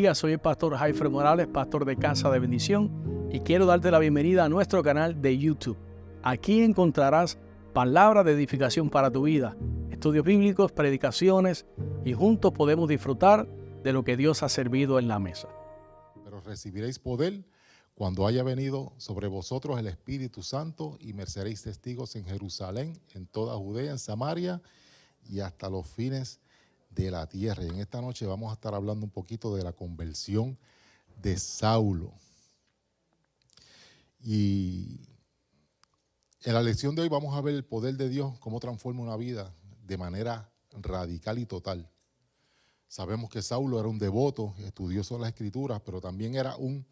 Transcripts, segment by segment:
bendiga. Soy el pastor Jaifer Morales, pastor de Casa de Bendición, y quiero darte la bienvenida a nuestro canal de YouTube. Aquí encontrarás palabras de edificación para tu vida, estudios bíblicos, predicaciones, y juntos podemos disfrutar de lo que Dios ha servido en la mesa. Pero recibiréis poder cuando haya venido sobre vosotros el Espíritu Santo, y me seréis testigos en Jerusalén, en toda Judea, en Samaria y hasta los fines de la tierra. Y en esta noche vamos a estar hablando un poquito de la conversión de Saulo. Y en la lección de hoy vamos a ver el poder de Dios, cómo transforma una vida de manera radical y total. Sabemos que Saulo era un devoto, estudioso de las Escrituras, pero también era un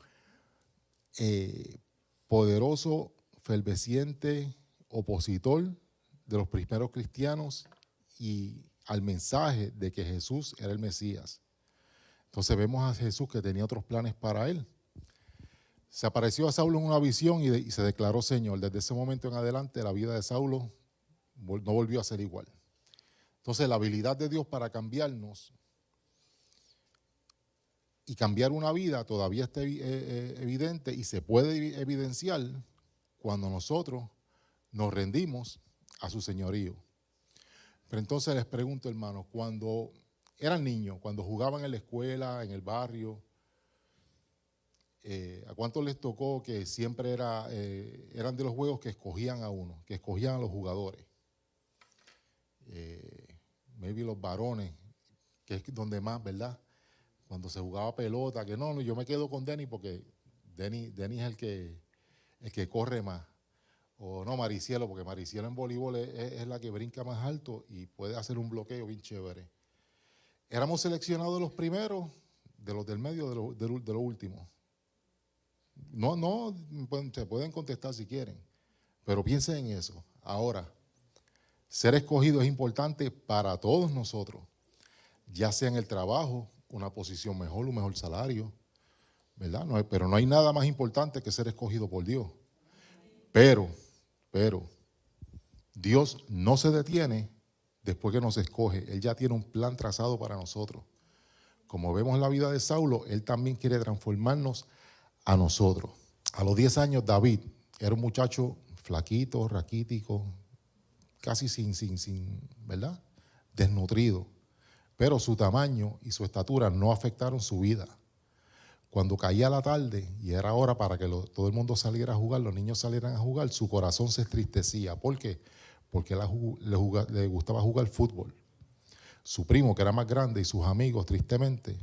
poderoso, ferveciente opositor de los primeros cristianos y al mensaje de que Jesús era el Mesías. Entonces vemos a Jesús que tenía otros planes para él. Se apareció a Saulo en una visión y se declaró Señor. Desde ese momento en adelante la vida de Saulo no volvió a ser igual. Entonces la habilidad de Dios para cambiarnos y cambiar una vida todavía está evidente y se puede evidenciar cuando nosotros nos rendimos a su señorío. Pero entonces les pregunto, hermanos, cuando eran niños, cuando jugaban en la escuela, en el barrio, ¿a cuántos les tocó que siempre eran de los juegos que escogían a uno, que escogían a los jugadores? Maybe los varones, que es donde más, ¿verdad? Cuando se jugaba pelota, que no, yo me quedo con Denny porque Denny es el que corre más. O no, Maricielo, porque Maricielo en voleibol es la que brinca más alto y puede hacer un bloqueo bien chévere. Éramos seleccionados de los primeros, de los del medio, de los últimos. No, se pueden contestar si quieren, pero piensen en eso. Ahora, ser escogido es importante para todos nosotros, ya sea en el trabajo, una posición mejor, un mejor salario, ¿verdad? Pero no hay nada más importante que ser escogido por Dios. Pero Dios no se detiene después que nos escoge. Él ya tiene un plan trazado para nosotros. Como vemos en la vida de Saulo, Él también quiere transformarnos a nosotros. A los 10 años, David era un muchacho flaquito, raquítico, casi sin, ¿verdad? Desnutrido. Pero su tamaño y su estatura no afectaron su vida. Cuando caía la tarde y era hora para que todo el mundo saliera a jugar, los niños salieran a jugar, su corazón se entristecía. ¿Por qué? Porque le gustaba jugar fútbol. Su primo, que era más grande, y sus amigos, tristemente,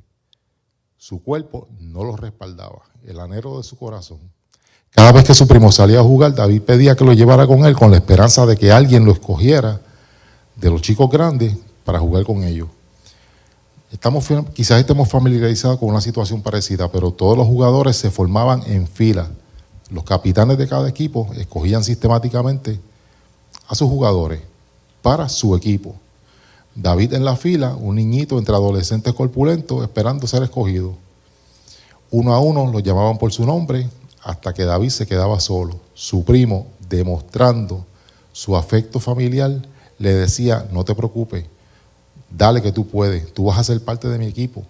su cuerpo no los respaldaba, el anhelo de su corazón. Cada vez que su primo salía a jugar, David pedía que lo llevara con él con la esperanza de que alguien lo escogiera de los chicos grandes para jugar con ellos. Quizás estemos familiarizados con una situación parecida, pero todos los jugadores se formaban en fila. Los capitanes de cada equipo escogían sistemáticamente a sus jugadores para su equipo. David en la fila, un niñito entre adolescentes corpulentos esperando ser escogido. Uno a uno los llamaban por su nombre hasta que David se quedaba solo. Su primo, demostrando su afecto familiar, le decía: no te preocupes, dale que tú puedes, tú vas a ser parte de mi equipo.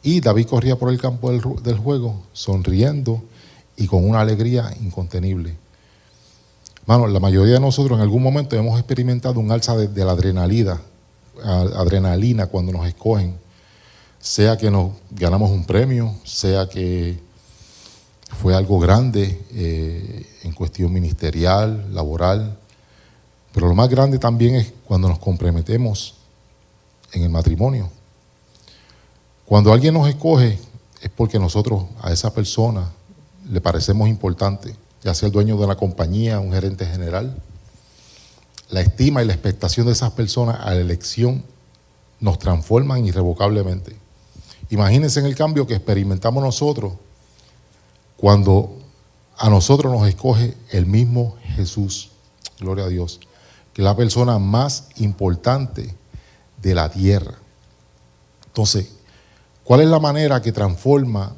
Y David corría por el campo del juego, sonriendo y con una alegría incontenible. Hermano, la mayoría de nosotros en algún momento hemos experimentado un alza de la adrenalina cuando nos escogen, sea que nos ganamos un premio, sea que fue algo grande en cuestión ministerial, laboral, pero lo más grande también es cuando nos comprometemos en el matrimonio. Cuando alguien nos escoge es porque nosotros a esa persona le parecemos importante, ya sea el dueño de la compañía, un gerente general. La estima y la expectación de esas personas a la elección nos transforman irrevocablemente. Imagínense en el cambio que experimentamos nosotros cuando a nosotros nos escoge el mismo Jesús, gloria a Dios, que es la persona más importante de la tierra. Entonces, ¿cuál es la manera que transforma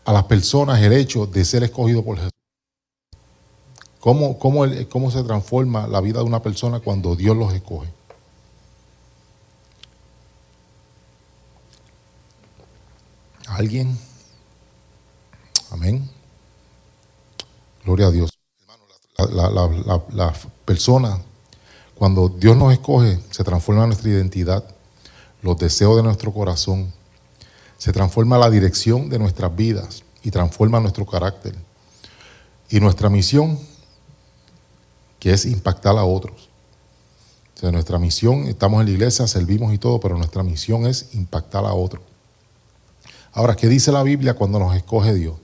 a las personas el hecho de ser escogido por Jesús? ¿Cómo se transforma la vida de una persona cuando Dios los escoge? ¿Alguien? Amén. Gloria a Dios. Hermano, la persona, cuando Dios nos escoge, se transforma nuestra identidad, los deseos de nuestro corazón, se transforma la dirección de nuestras vidas y transforma nuestro carácter. Y nuestra misión, que es impactar a otros. O sea, nuestra misión, estamos en la iglesia, servimos y todo, pero nuestra misión es impactar a otros. Ahora, ¿qué dice la Biblia cuando nos escoge Dios?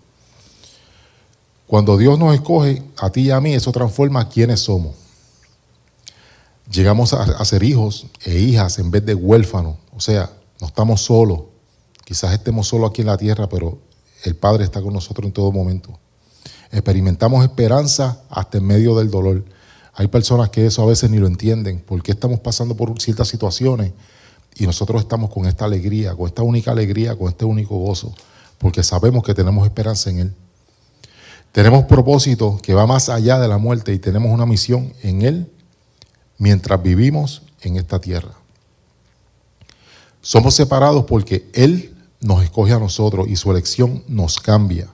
Cuando Dios nos escoge, a ti y a mí, eso transforma quiénes somos. Llegamos a ser hijos e hijas en vez de huérfanos. O sea, no estamos solos. Quizás estemos solos aquí en la tierra, pero el Padre está con nosotros en todo momento. Experimentamos esperanza hasta en medio del dolor. Hay personas que eso a veces ni lo entienden. ¿Por qué estamos pasando por ciertas situaciones? Y nosotros estamos con esta alegría, con esta única alegría, con este único gozo. Porque sabemos que tenemos esperanza en Él. Tenemos propósito que va más allá de la muerte y tenemos una misión en Él mientras vivimos en esta tierra. Somos separados porque Él nos escoge a nosotros y su elección nos cambia.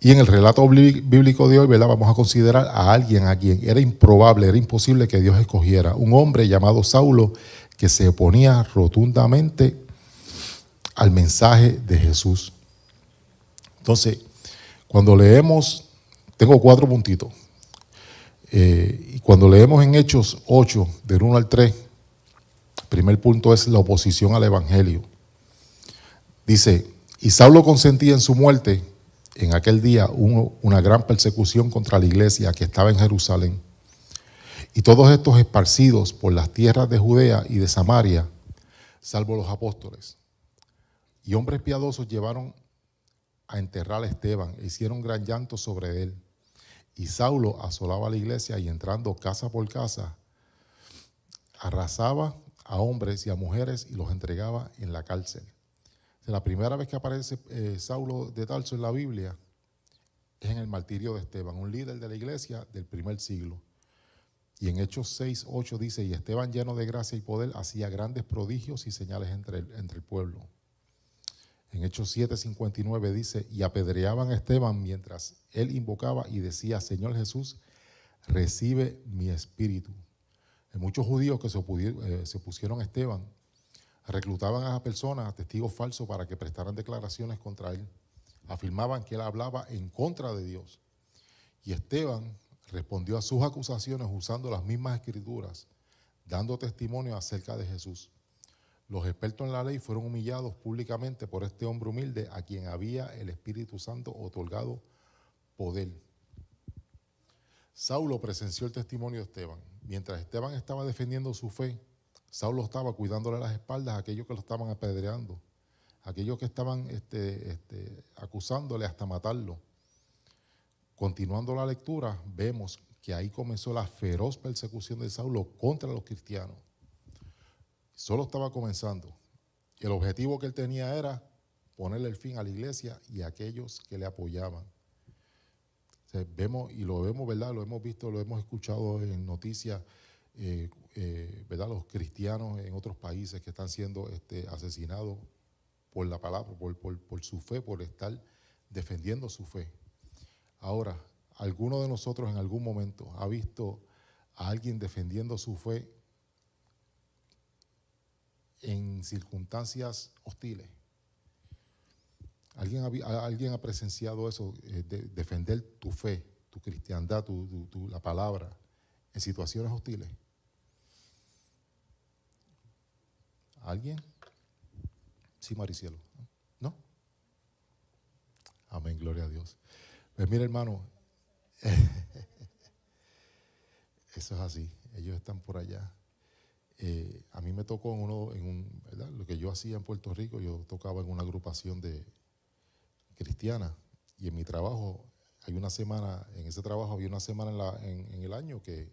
Y en el relato bíblico de hoy, ¿verdad?, vamos a considerar a alguien a quien era improbable, era imposible que Dios escogiera. Un hombre llamado Saulo que se oponía rotundamente al mensaje de Jesús. Entonces, cuando leemos, tengo 4 puntitos. Y cuando leemos en Hechos 8, del 1 al 3, el primer punto es la oposición al Evangelio. Dice, y Saulo consentía en su muerte. En aquel día hubo una gran persecución contra la iglesia que estaba en Jerusalén. Y todos estos esparcidos por las tierras de Judea y de Samaria, salvo los apóstoles. Y hombres piadosos llevaron a enterrar a Esteban e hicieron gran llanto sobre él. Y Saulo asolaba la iglesia y entrando casa por casa, arrasaba a hombres y a mujeres y los entregaba en la cárcel. La primera vez que aparece Saulo de Tarso en la Biblia es en el martirio de Esteban, un líder de la iglesia del primer siglo. Y en Hechos 6, 8 dice, y Esteban lleno de gracia y poder hacía grandes prodigios y señales entre el pueblo. En Hechos 7, 59 dice, y apedreaban a Esteban mientras él invocaba y decía, Señor Jesús, recibe mi espíritu. Hay muchos judíos que se pusieron a Esteban, reclutaban a personas, a testigos falsos, para que prestaran declaraciones contra él. Afirmaban que él hablaba en contra de Dios. Y Esteban respondió a sus acusaciones usando las mismas escrituras, dando testimonio acerca de Jesús. Los expertos en la ley fueron humillados públicamente por este hombre humilde a quien había el Espíritu Santo otorgado poder. Saulo presenció el testimonio de Esteban. Mientras Esteban estaba defendiendo su fe, Saulo estaba cuidándole las espaldas a aquellos que lo estaban apedreando, aquellos que estaban acusándole hasta matarlo. Continuando la lectura, vemos que ahí comenzó la feroz persecución de Saulo contra los cristianos. Solo estaba comenzando. El objetivo que él tenía era ponerle el fin a la iglesia y a aquellos que le apoyaban. O sea, vemos, y lo vemos, ¿verdad? Lo hemos visto, lo hemos escuchado en noticias, ¿verdad? Los cristianos en otros países que están siendo asesinados por la palabra, por su fe, por estar defendiendo su fe. Ahora, ¿alguno de nosotros en algún momento ha visto a alguien defendiendo su fe en circunstancias hostiles? ¿Alguien ha presenciado eso, defender tu fe, tu cristiandad, la palabra, en situaciones hostiles? ¿Alguien? Sí, Maricielo. ¿No? Amén, gloria a Dios. Pues mira, hermano, eso es así. Ellos están por allá. A mí me tocó ¿verdad? Lo que yo hacía en Puerto Rico, yo tocaba en una agrupación cristiana, y en mi trabajo en ese trabajo había una semana en el año que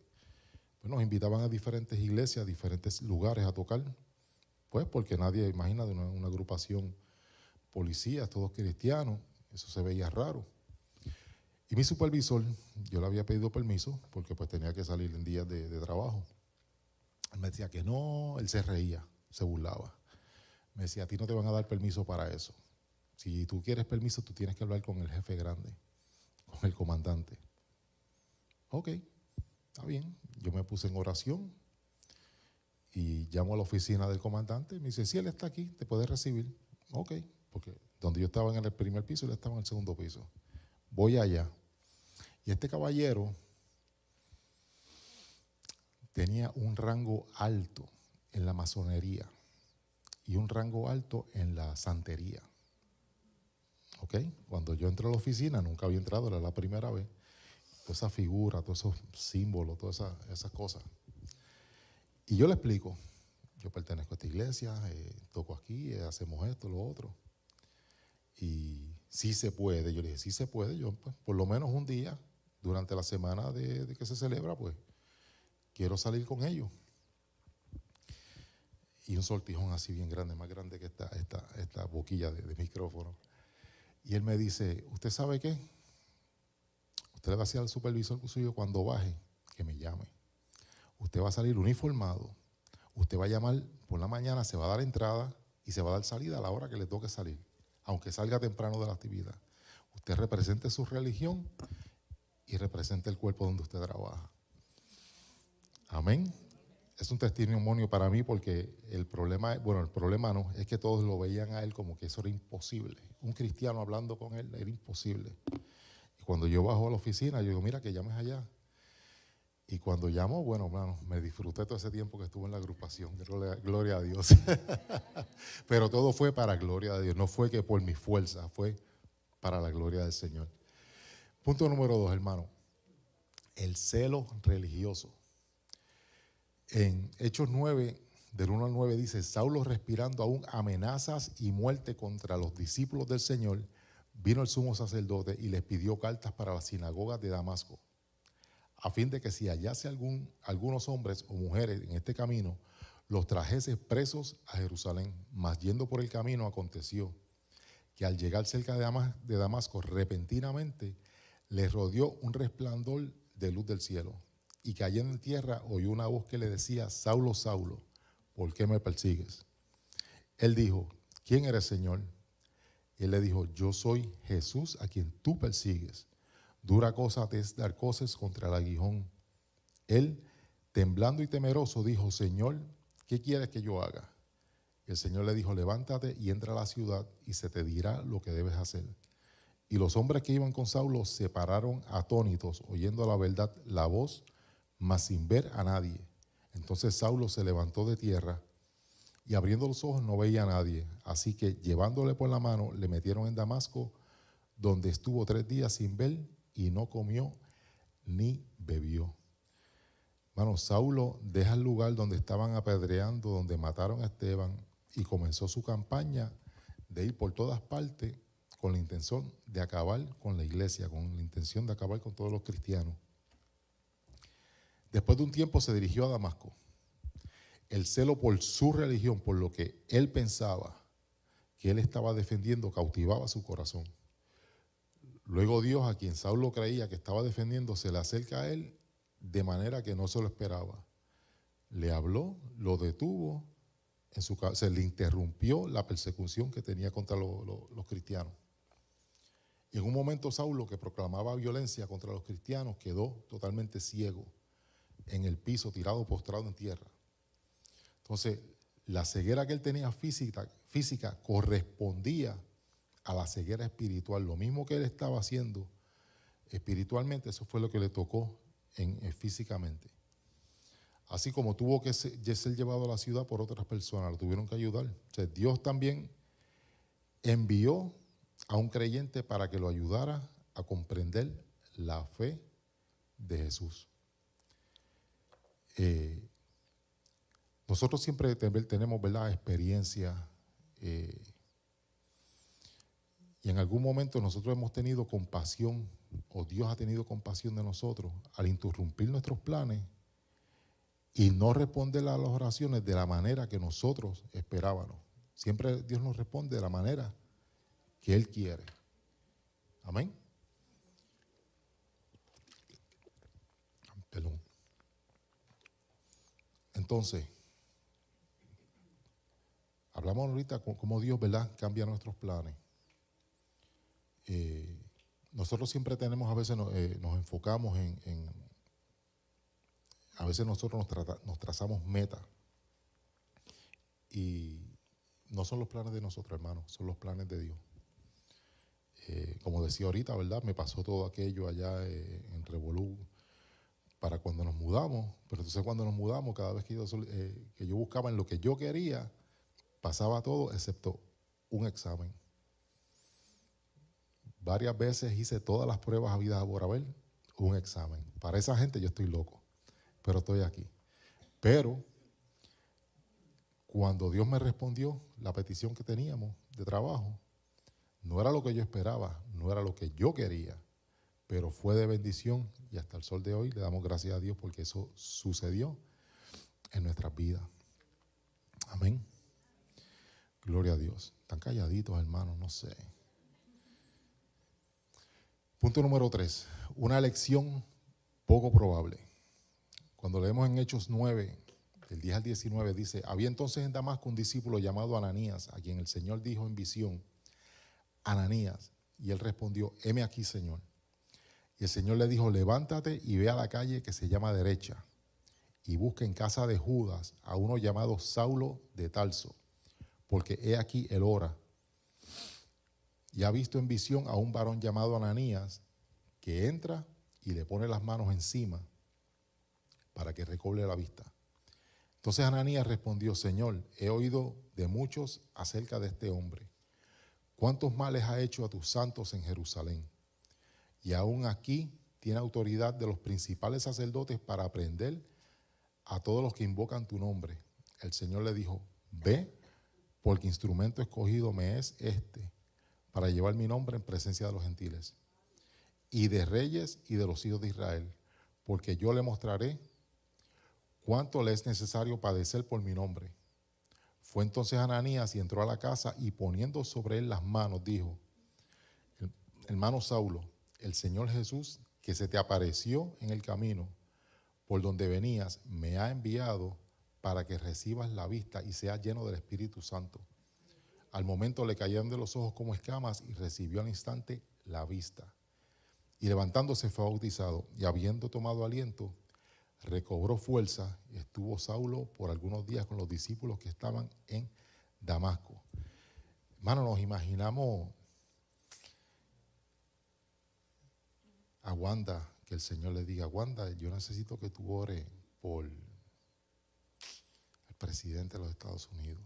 pues, nos invitaban a diferentes iglesias, a diferentes lugares a tocar, pues porque nadie imagina de una agrupación policías, todos cristianos, eso se veía raro. Y mi supervisor, yo le había pedido permiso porque pues tenía que salir en días de trabajo. Él me decía que no, él se reía, se burlaba. Me decía, a ti no te van a dar permiso para eso. Si tú quieres permiso, tú tienes que hablar con el jefe grande, con el comandante. Ok, está bien. Yo me puse en oración y llamo a la oficina del comandante y me dice, si él está aquí, te puede recibir. Ok, porque donde yo estaba en el primer piso, él estaba en el segundo piso. Voy allá. Y este caballero tenía un rango alto en la masonería y un rango alto en la santería. ¿Ok? Cuando yo entré a la oficina, nunca había entrado, era la primera vez. Toda esa figura, todos esos símbolos, todas esas cosas. Y yo le explico, yo pertenezco a esta iglesia, toco aquí, hacemos esto, lo otro. Y sí se puede, yo le dije, sí se puede, yo pues, por lo menos un día durante la semana de que se celebra, pues quiero salir con ellos. Y un sortijón así bien grande, más grande que esta boquilla de micrófono. Y él me dice, ¿usted sabe qué? Usted le va a decir al supervisor suyo cuando baje, que me llame. Usted va a salir uniformado, usted va a llamar por la mañana, se va a dar entrada y se va a dar salida a la hora que le toque salir, aunque salga temprano de la actividad. Usted represente su religión y represente el cuerpo donde usted trabaja. Amén. Es un testimonio para mí porque el problema no, es que todos lo veían a él como que eso era imposible. Un cristiano hablando con él era imposible. Y cuando yo bajo a la oficina, yo digo, mira que llames allá. Y cuando llamo, bueno, hermano, me disfruté todo ese tiempo que estuve en la agrupación. Gloria a Dios. Pero todo fue para gloria de Dios. No fue que por mi fuerza, fue para la gloria del Señor. Punto número 2, hermano. El celo religioso. En Hechos 9, del 1 al 9 dice, Saulo respirando aún amenazas y muerte contra los discípulos del Señor, vino el sumo sacerdote y les pidió cartas para las sinagogas de Damasco, a fin de que si hallase algunos hombres o mujeres en este camino, los trajese presos a Jerusalén. Mas yendo por el camino aconteció que al llegar cerca de Damasco, repentinamente les rodeó un resplandor de luz del cielo. Y cayendo en tierra oyó una voz que le decía, Saulo, Saulo, ¿por qué me persigues? Él dijo, ¿quién eres, Señor? Y él le dijo, yo soy Jesús a quien tú persigues. Dura cosa te es dar cosas contra el aguijón. Él, temblando y temeroso, dijo, Señor, ¿qué quieres que yo haga? Y el Señor le dijo, levántate y entra a la ciudad y se te dirá lo que debes hacer. Y los hombres que iban con Saulo se pararon atónitos, oyendo a la verdad la voz, mas sin ver a nadie. Entonces Saulo se levantó de tierra y abriendo los ojos no veía a nadie. Así que llevándole por la mano le metieron en Damasco, donde estuvo 3 días sin ver y no comió ni bebió. Hermano, Saulo deja el lugar donde estaban apedreando, donde mataron a Esteban, y comenzó su campaña de ir por todas partes con la intención de acabar con la iglesia, con la intención de acabar con todos los cristianos. Después de un tiempo se dirigió a Damasco. El celo por su religión, por lo que él pensaba que él estaba defendiendo, cautivaba su corazón. Luego Dios, a quien Saulo creía que estaba defendiendo, se le acerca a él de manera que no se lo esperaba. Le habló, lo detuvo, se le interrumpió la persecución que tenía contra los cristianos. Y en un momento Saulo, que proclamaba violencia contra los cristianos, quedó totalmente ciego en el piso, tirado, postrado en tierra. Entonces, la ceguera que él tenía física correspondía a la ceguera espiritual. Lo mismo que él estaba haciendo espiritualmente, eso fue lo que le tocó físicamente. Así como tuvo que ser llevado a la ciudad por otras personas, lo tuvieron que ayudar. O sea, Dios también envió a un creyente para que lo ayudara a comprender la fe de Jesús. Nosotros siempre tenemos, ¿verdad?, experiencia, y en algún momento nosotros hemos tenido compasión, o Dios ha tenido compasión de nosotros al interrumpir nuestros planes y no responder a las oraciones de la manera que nosotros esperábamos. Siempre Dios nos responde de la manera que Él quiere. Amén. Perdón. Entonces, hablamos ahorita cómo Dios, ¿verdad?, cambia nuestros planes. nosotros siempre tenemos, a veces nos enfocamos a veces nosotros nos trazamos metas y no son los planes de nosotros, hermanos, son los planes de Dios. Como decía ahorita, ¿verdad? Me pasó todo aquello allá en Revolú para cuando nos mudamos, pero entonces cuando nos mudamos, cada vez que yo buscaba en lo que yo quería, pasaba todo excepto un examen. Varias veces hice todas las pruebas habidas por haber, un examen. Para esa gente yo estoy loco, pero estoy aquí. Pero cuando Dios me respondió la petición que teníamos de trabajo, no era lo que yo esperaba, no era lo que yo quería, pero fue de bendición y hasta el sol de hoy le damos gracias a Dios porque eso sucedió en nuestras vidas. Amén. Gloria a Dios. Están calladitos, hermanos, no sé. Punto número 3. Una elección poco probable. Cuando leemos en Hechos 9, del 10 al 19, dice: había entonces en Damasco un discípulo llamado Ananías, a quien el Señor dijo en visión: Ananías. Y él respondió: heme aquí, Señor. Y el Señor le dijo: levántate y ve a la calle que se llama Derecha, y busca en casa de Judas a uno llamado Saulo de Tarso, porque he aquí él ora. Y ha visto en visión a un varón llamado Ananías, que entra y le pone las manos encima para que recobre la vista. Entonces Ananías respondió: Señor, he oído de muchos acerca de este hombre, cuántos males ha hecho a tus santos en Jerusalén. Y aún aquí tiene autoridad de los principales sacerdotes para prender a todos los que invocan tu nombre. El Señor le dijo: ve, porque instrumento escogido me es este, para llevar mi nombre en presencia de los gentiles y de reyes y de los hijos de Israel, porque yo le mostraré cuánto le es necesario padecer por mi nombre. Fue entonces Ananías y entró a la casa y poniendo sobre él las manos dijo: hermano Saulo, el Señor Jesús, que se te apareció en el camino por donde venías, me ha enviado para que recibas la vista y seas lleno del Espíritu Santo. Al momento le cayeron de los ojos como escamas y recibió al instante la vista. Y levantándose fue bautizado, y habiendo tomado aliento, recobró fuerza, y estuvo Saulo por algunos días con los discípulos que estaban en Damasco. Hermano, nos imaginamos a Wanda, que el Señor le diga: Wanda, yo necesito que tú ores por el presidente de los Estados Unidos,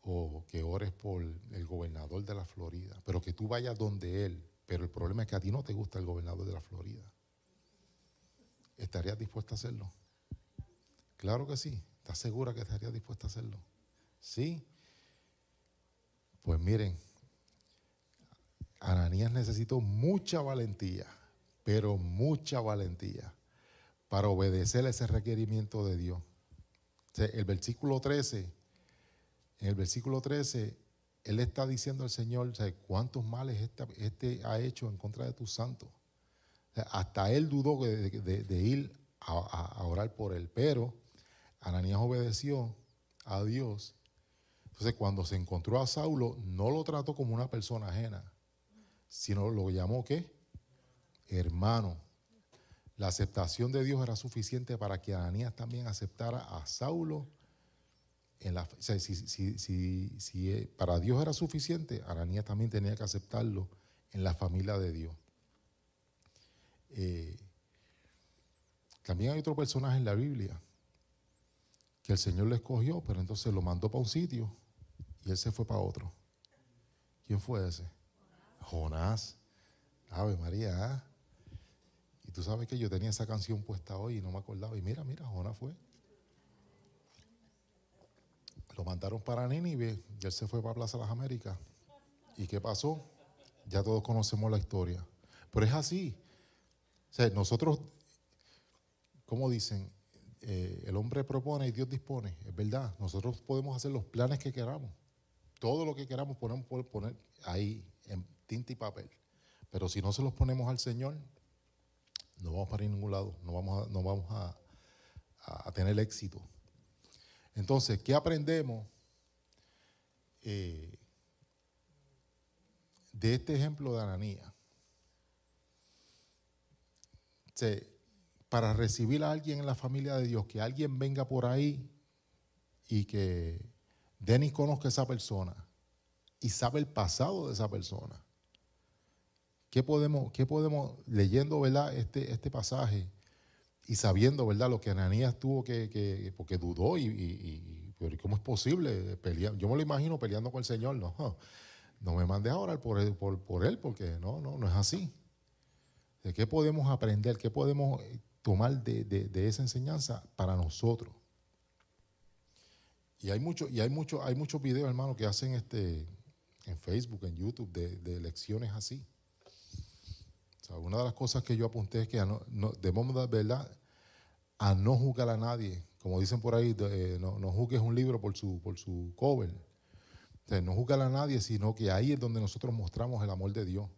o que ores por el gobernador de la Florida, pero que tú vayas donde él. Pero el problema es que a ti no te gusta el gobernador de la Florida. ¿Estarías dispuesta a hacerlo? Claro que sí. ¿Estás segura que estarías dispuesta a hacerlo? Sí. Pues miren, Ananías necesitó mucha valentía, pero mucha valentía para obedecer ese requerimiento de Dios. O sea, en el versículo 13, él está diciendo al Señor: o sea, cuántos males este ha hecho en contra de tus santos. O sea, hasta él dudó de ir a orar por él, pero Ananías obedeció a Dios. Entonces, cuando se encontró a Saulo, no lo trató como una persona ajena, sino lo llamó ¿qué? Hermano. La aceptación de Dios era suficiente para que Ananías también aceptara a Saulo. O sea, si para Dios era suficiente, Ananías también tenía que aceptarlo en la familia de Dios. También hay otro personaje en la Biblia que el Señor le escogió, pero entonces lo mandó para un sitio y él se fue para otro. ¿Quién fue ese? Jonás. Ave María, ¿eh? Y tú sabes que yo tenía esa canción puesta hoy y no me acordaba. Y mira, Jonás fue. Lo mandaron para Nínive y él se fue para Plaza de las Américas. ¿Y qué pasó? Ya todos conocemos la historia. Pero es así. O sea, nosotros, como dicen, el hombre propone y Dios dispone. Es verdad, nosotros podemos hacer los planes que queramos. Todo lo que queramos podemos poner ahí en tinta y papel. Pero si no se los ponemos al Señor, no vamos para ningún lado. No vamos a tener éxito. Entonces, ¿qué aprendemos de este ejemplo de Ananías. Para recibir a alguien en la familia de Dios, que alguien venga por ahí y que Denis conozca a esa persona y sabe el pasado de esa persona. ¿Qué podemos leyendo, ¿verdad?, este pasaje y sabiendo, ¿verdad?, lo que Ananías tuvo porque dudó pero ¿cómo es posible pelear? Yo me lo imagino peleando con el Señor. No me mandes a orar por él, porque no es así. ¿De qué podemos aprender? ¿Qué podemos tomar de esa enseñanza para nosotros? Y hay muchos videos, hermano, que hacen en Facebook, en YouTube, de lecciones así. O sea, una de las cosas que yo apunté es que debemos, ¿verdad?, a no juzgar a nadie. Como dicen por ahí, no juzgues un libro por su cover. O sea, no juzgar a nadie, sino que ahí es donde nosotros mostramos el amor de Dios.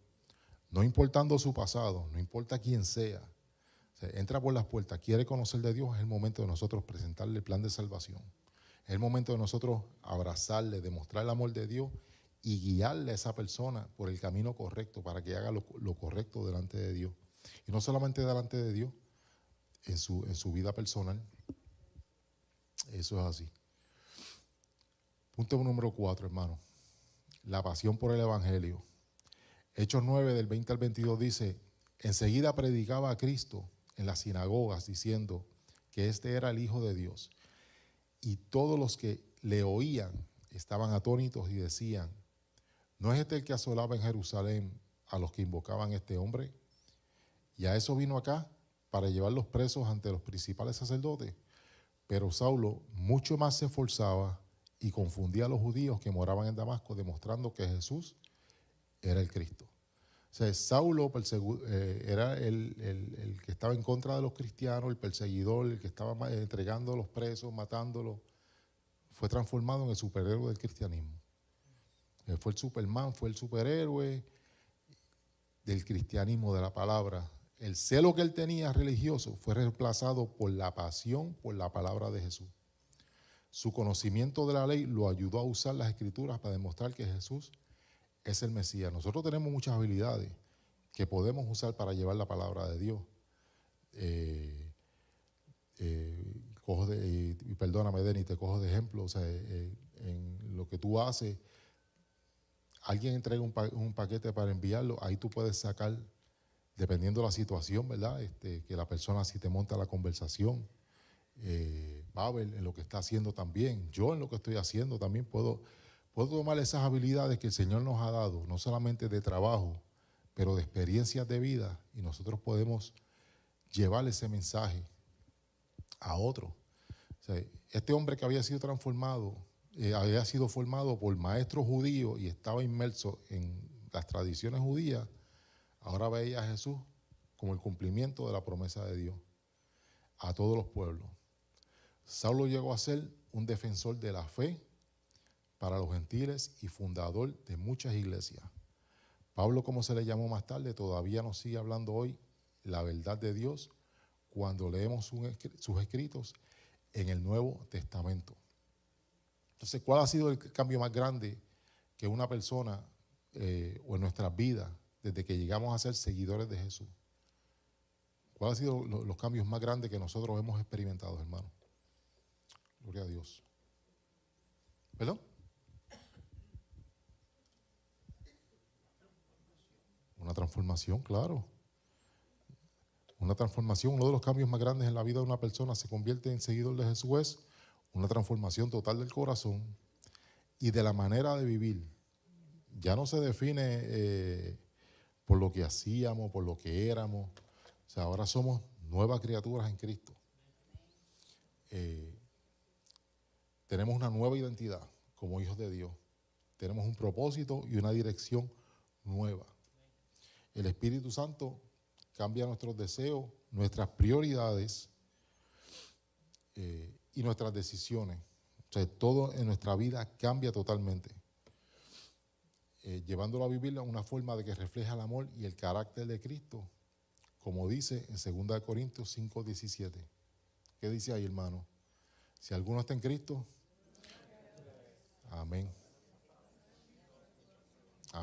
No importando su pasado, no importa quién sea. O sea, entra por las puertas, quiere conocer de Dios, es el momento de nosotros presentarle el plan de salvación. Es el momento de nosotros abrazarle, demostrar el amor de Dios y guiarle a esa persona por el camino correcto para que haga lo correcto delante de Dios. Y no solamente delante de Dios, en su vida personal. Eso es así. Punto número 4, hermano. La pasión por el Evangelio. Hechos 9, del 20 al 22 dice: enseguida predicaba a Cristo en las sinagogas diciendo que este era el Hijo de Dios. Y todos los que le oían estaban atónitos y decían: ¿no es este el que asolaba en Jerusalén a los que invocaban a este hombre? Y a eso vino acá, para llevarlos presos ante los principales sacerdotes. Pero Saulo mucho más se esforzaba y confundía a los judíos que moraban en Damasco, demostrando que Jesús era el Cristo. O sea, Saulo era el que estaba en contra de los cristianos, el perseguidor, el que estaba entregando a los presos, matándolos. Fue transformado en el superhéroe del cristianismo. Él fue el Superman, fue el superhéroe del cristianismo, de la palabra. El celo que él tenía religioso fue reemplazado por la pasión por la palabra de Jesús. Su conocimiento de la ley lo ayudó a usar las escrituras para demostrar que Jesús es el Mesías. Nosotros tenemos muchas habilidades que podemos usar para llevar la palabra de Dios. Y perdóname, Denis, te cojo de ejemplo. O sea, en lo que tú haces, alguien entrega un paquete para enviarlo, ahí tú puedes sacar, dependiendo de la situación, ¿verdad?, que la persona si te monta la conversación. Babel en lo que está haciendo también, yo en lo que estoy haciendo también puedo tomar esas habilidades que el Señor nos ha dado, no solamente de trabajo, pero de experiencias de vida, y nosotros podemos llevar ese mensaje a otro. O sea, este hombre que había sido transformado, había sido formado por maestros judíos y estaba inmerso en las tradiciones judías, ahora veía a Jesús como el cumplimiento de la promesa de Dios a todos los pueblos. Saulo llegó a ser un defensor de la fe para los gentiles y fundador de muchas iglesias. Pablo, como se le llamó más tarde, todavía nos sigue hablando hoy la verdad de Dios cuando leemos sus escritos en el Nuevo Testamento. Entonces, ¿cuál ha sido el cambio más grande que una persona o en nuestras vidas desde que llegamos a ser seguidores de Jesús? ¿Cuáles han sido los cambios más grandes que nosotros hemos experimentado, hermano? Gloria a Dios. ¿Perdón? Una transformación, claro. Una transformación, uno de los cambios más grandes en la vida de una persona se convierte en seguidor de Jesús es una transformación total del corazón y de la manera de vivir. Ya no se define por lo que hacíamos, por lo que éramos. O sea, ahora somos nuevas criaturas en Cristo. Tenemos una nueva identidad como hijos de Dios. Tenemos un propósito y una dirección nueva. El Espíritu Santo cambia nuestros deseos, nuestras prioridades y nuestras decisiones. O sea, todo en nuestra vida cambia totalmente. Llevándolo a vivir de una forma de que refleja el amor y el carácter de Cristo, como dice en 2 Corintios 5:17. ¿Qué dice ahí, hermano? Si alguno está en Cristo, amén.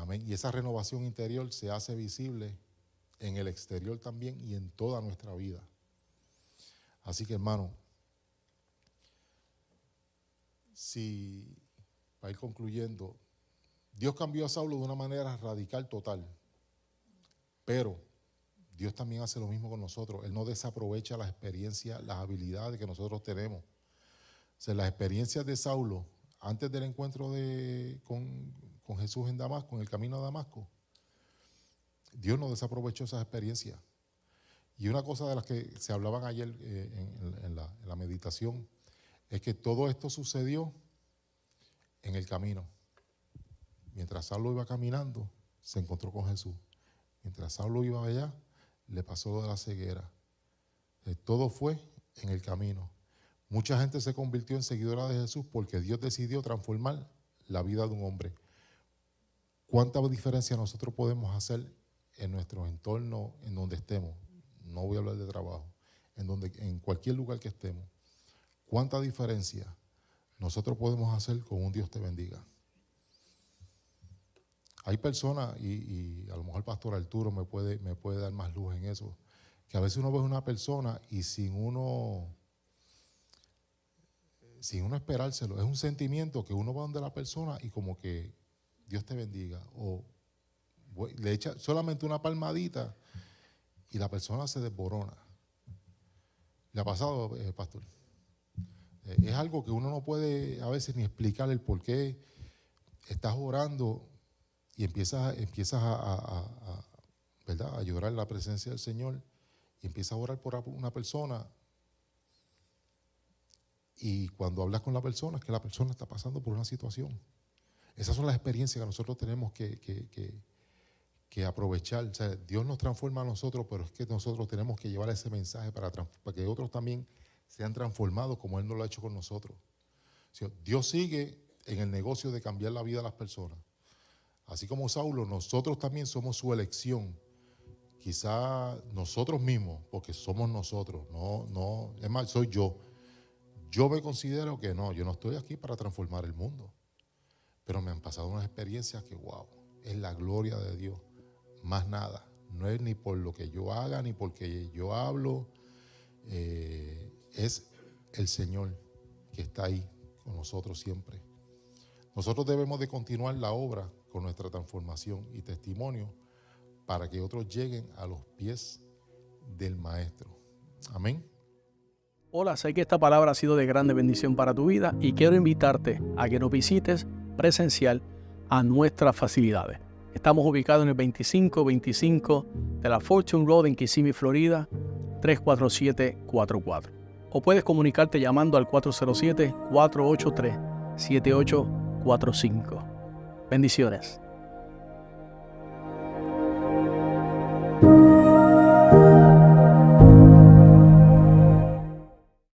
Amén. Y esa renovación interior se hace visible en el exterior también y en toda nuestra vida. Así que, hermano, para ir concluyendo, Dios cambió a Saulo de una manera radical, total. Pero Dios también hace lo mismo con nosotros. Él no desaprovecha las experiencias, las habilidades que nosotros tenemos. O sea, las experiencias de Saulo, antes del encuentro con Jesús en Damasco, en el camino a Damasco, Dios no desaprovechó esas experiencias. Y una cosa de las que se hablaban ayer en la meditación es que todo esto sucedió en el camino. Mientras Saulo iba caminando, se encontró con Jesús. Mientras Saulo iba allá, le pasó lo de la ceguera. Todo fue en el camino. Mucha gente se convirtió en seguidora de Jesús porque Dios decidió transformar la vida de un hombre. ¿Cuánta diferencia nosotros podemos hacer en nuestro entorno, en donde estemos? No voy a hablar de trabajo. En cualquier lugar que estemos. ¿Cuánta diferencia nosotros podemos hacer con un Dios te bendiga? Hay personas, y a lo mejor el pastor Arturo me puede dar más luz en eso, que a veces uno ve a una persona y sin uno esperárselo, es un sentimiento que uno va donde la persona y como que Dios te bendiga, o le echa solamente una palmadita y la persona se desborona. ¿Le ha pasado, pastor? Es algo que uno no puede a veces ni explicar el por qué estás orando y empiezas ¿verdad?, a llorar en la presencia del Señor y empiezas a orar por una persona y cuando hablas con la persona es que la persona está pasando por una situación. Esas son las experiencias que nosotros tenemos que aprovechar. O sea, Dios nos transforma a nosotros, pero es que nosotros tenemos que llevar ese mensaje para que otros también sean transformados como Él nos lo ha hecho con nosotros. O sea, Dios sigue en el negocio de cambiar la vida de las personas. Así como Saulo, nosotros también somos su elección. Quizá nosotros mismos, porque somos nosotros, no, es más, soy yo. Yo me considero que no, yo no estoy aquí para transformar el mundo. Pero me han pasado unas experiencias que, wow, es la gloria de Dios. Más nada. No es ni por lo que yo haga, ni porque yo hablo. Es el Señor que está ahí con nosotros siempre. Nosotros debemos de continuar la obra con nuestra transformación y testimonio para que otros lleguen a los pies del Maestro. Amén. Hola, sé que esta palabra ha sido de grande bendición para tu vida y quiero invitarte a que nos visites presencial a nuestras facilidades. Estamos ubicados en el 2525 de la Fortune Road en Kissimmee, Florida, 34744. O puedes comunicarte llamando al 407-483-7845. Bendiciones.